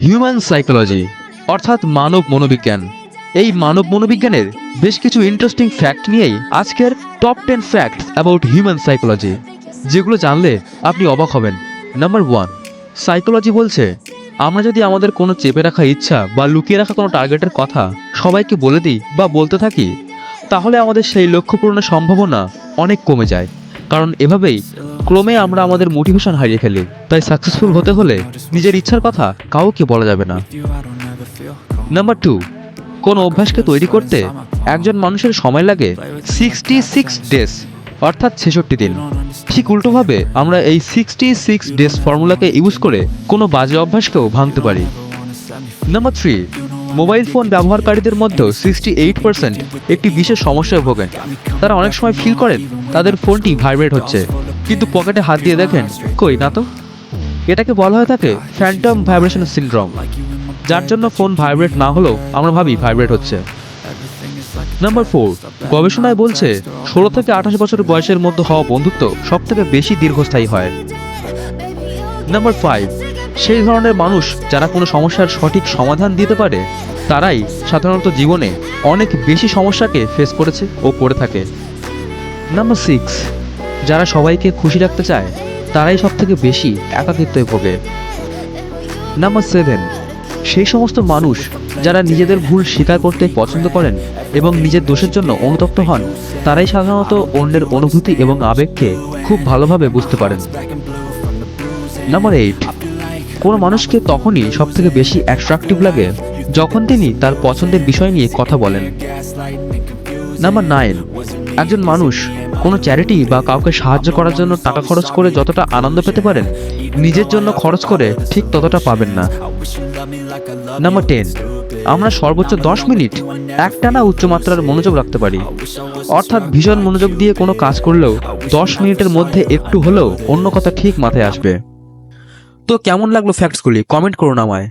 Human psychology অর্থাৎ মানব মনোবিজ্ঞান। এই মানব মনোবিজ্ঞানের বেশ কিছু ইন্টারেস্টিং ফ্যাক্ট নিয়েই আজকের top 10 facts about human psychology, যেগুলো জানলে আপনি অবাক হবেন। নাম্বার 1, সাইকোলজি বলছে আমরা যদি আমাদের কোনো চেপে রাখা ইচ্ছা বা লুকিয়ে রাখা কোনো টার্গেটের কথা সবাইকে বলে দিই বা বলতে থাকি, তাহলে আমাদের সেই লক্ষ্য পূরণের সম্ভাবনা অনেক কমে যায়। কারণ এভাবেই ক্রমে আমরা আমাদের মোটিভেশন হারিয়ে ফেলি। তাই সাকসেসফুল হতে হলে নিজের ইচ্ছার কথা কাউকে বলা যাবে না। নাম্বার 2, কোন অভ্যাসকে তৈরি করতে একজন মানুষের সময় লাগে 66 ডেজ, অর্থাৎ 66 দিন। ঠিক উল্টোভাবে আমরা এই 66 ডেজ ফর্মুলাকে ইউজ করে কোনো বাজে অভ্যাসকেও ভাঙতে পারি। নাম্বার 3, মোবাইল ফোন ব্যবহারকারীদের মধ্যেও 68% একটি বিশেষ সমস্যায় ভোগেন। তারা অনেক সময় ফিল করেন তাদের ফোনটি ভাইব্রেট হচ্ছে, কিন্তু পকেটে হাত দিয়ে দেখেন কই না তো। এটাকে বলা হয় থাকে ফ্যান্টম ভাইব্রেশন সিনড্রোম, যার জন্য ফোন ভাইব্রেট না হলেও আমরা ভাবি ভাইব্রেট হচ্ছে। নাম্বার 4, গবেষণায় বলছে 16 থেকে 28 বছর বয়সের মধ্যে হওয়া বন্ধুত্ব সবথেকে বেশি দীর্ঘস্থায়ী হয়। নাম্বার 5, সেই ধরনের মানুষ যারা কোনো সমস্যার সঠিক সমাধান দিতে পারে তারাই সাধারণত জীবনে অনেক বেশি সমস্যাকে ফেস করেছে ও করে থাকে। নাম্বার 6, যারা সবাইকে খুশি রাখতে চায় তারাই সবথেকে বেশি একাকিত্বে ভোগে। নাম্বার 7, সেই সমস্ত মানুষ যারা নিজেদের ভুল স্বীকার করতে পছন্দ করেন এবং নিজের দোষের জন্য অনুতপ্ত হন, তারাই সাধারণত অন্যের অনুভূতি এবং আবেগকে খুব ভালোভাবে বুঝতে পারেন। নাম্বার 8, কোনো মানুষকে তখনই সবথেকে বেশি অ্যাট্রাকটিভ লাগে যখন তিনি তার পছন্দের বিষয় নিয়ে কথা বলেন। নাম্বার 9, একজন মানুষ কোনো চ্যারিটি বা কাউকে সাহায্য করার জন্য টাকা খরচ করে যতটা আনন্দ পেতে পারেন, নিজের জন্য খরচ করে ঠিক ততটা পাবেন না। নাম্বার 10, আমরা সর্বোচ্চ 10 মিনিট একটানা উচ্চমাত্রার মনোযোগ রাখতে পারি। অর্থাৎ ভীষণ মনোযোগ দিয়ে কোনো কাজ করলেও 10 মিনিটের মধ্যে একটু হলেও অন্য কথা ঠিক মাথায় আসবে। তো কেমন লাগলো ফ্যাক্টসগুলি কমেন্ট করুন আমায়।